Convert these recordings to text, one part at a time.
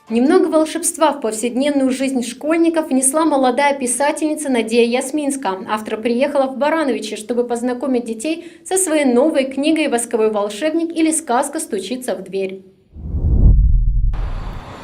Немного волшебства в повседневную жизнь школьников внесла молодая писательница Надия Ясминска. Автор приехала в Барановичи, чтобы познакомить детей со своей новой книгой «Восковой волшебник» или «Сказка стучится в дверь».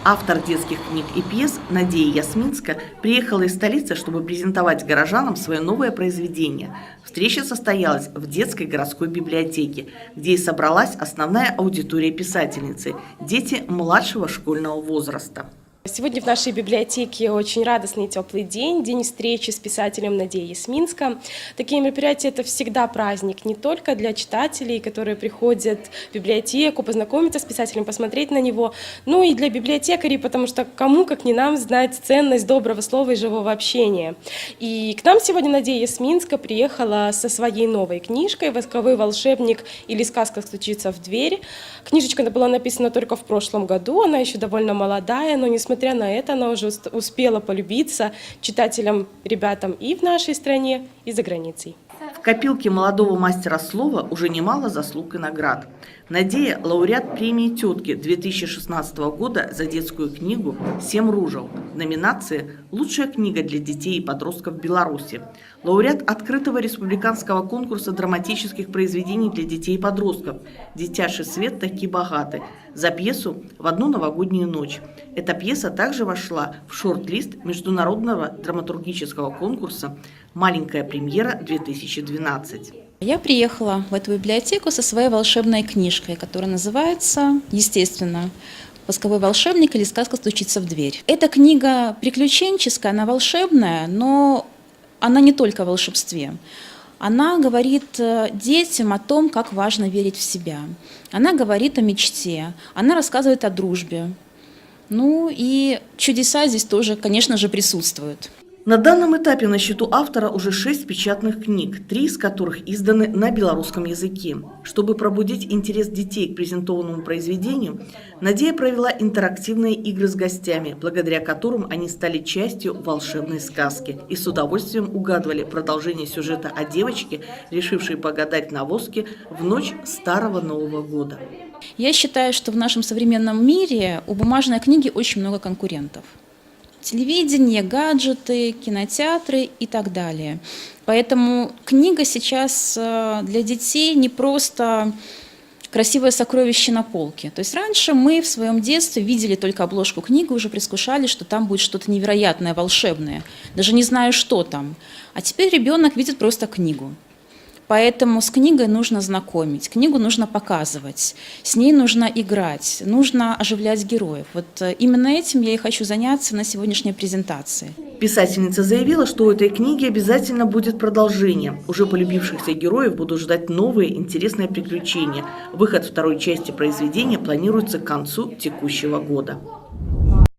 Автор детских книг и пьес Надия Ясминска приехала из столицы, чтобы презентовать горожанам свое новое произведение. Встреча состоялась в детской городской библиотеке, где и собралась основная аудитория писательницы – дети младшего школьного возраста. Сегодня в нашей библиотеке очень радостный и теплый день, день встречи с писателем Надией Ясминска. Такие мероприятия – это всегда праздник не только для читателей, которые приходят в библиотеку, познакомиться с писателем, посмотреть на него, но и для библиотекарей, потому что кому, как не нам, знать ценность доброго слова и живого общения. И к нам сегодня Надия Ясминска приехала со своей новой книжкой «Восковой волшебник» или «Сказка стучится в дверь». Книжечка была написана только в прошлом году, она еще довольно молодая, но несмотря на это, она уже успела полюбиться читателям, ребятам и в нашей стране, и за границей. В копилке молодого мастера слова уже немало заслуг и наград. Надея – лауреат премии «Тетки» 2016 года за детскую книгу «Семь ружел» в номинации «Лучшая книга для детей и подростков Беларуси». Лауреат открытого республиканского конкурса драматических произведений для детей и подростков «Дитячий свет таки богаты» за пьесу «В одну новогоднюю ночь». Эта пьеса также вошла в шорт-лист международного драматургического конкурса «Маленькая премьера-2012». Я приехала в эту библиотеку со своей волшебной книжкой, которая называется, естественно, «Восковой волшебник» или «Сказка стучится в дверь». Эта книга приключенческая, она волшебная, но она не только о волшебстве. Она говорит детям о том, как важно верить в себя. Она говорит о мечте, она рассказывает о дружбе. Ну и чудеса здесь тоже, конечно же, присутствуют. На данном этапе на счету автора уже 6 печатных книг, 3 из которых изданы на белорусском языке. Чтобы пробудить интерес детей к презентованному произведению, Надея провела интерактивные игры с гостями, благодаря которым они стали частью волшебной сказки и с удовольствием угадывали продолжение сюжета о девочке, решившей погадать на воске в ночь Старого Нового года. Я считаю, что в нашем современном мире у бумажной книги очень много конкурентов. Телевидение, гаджеты, кинотеатры и так далее. Поэтому книга сейчас для детей не просто красивое сокровище на полке. То есть раньше мы в своем детстве видели только обложку книги, уже предвкушали, что там будет что-то невероятное, волшебное, даже не знаю, что там. А теперь ребенок видит просто книгу. Поэтому с книгой нужно знакомить, книгу нужно показывать, с ней нужно играть, нужно оживлять героев. Вот именно этим я и хочу заняться на сегодняшней презентации. Писательница заявила, что у этой книги обязательно будет продолжение. Уже полюбившихся героев будут ждать новые интересные приключения. Выход второй части произведения планируется к концу текущего года.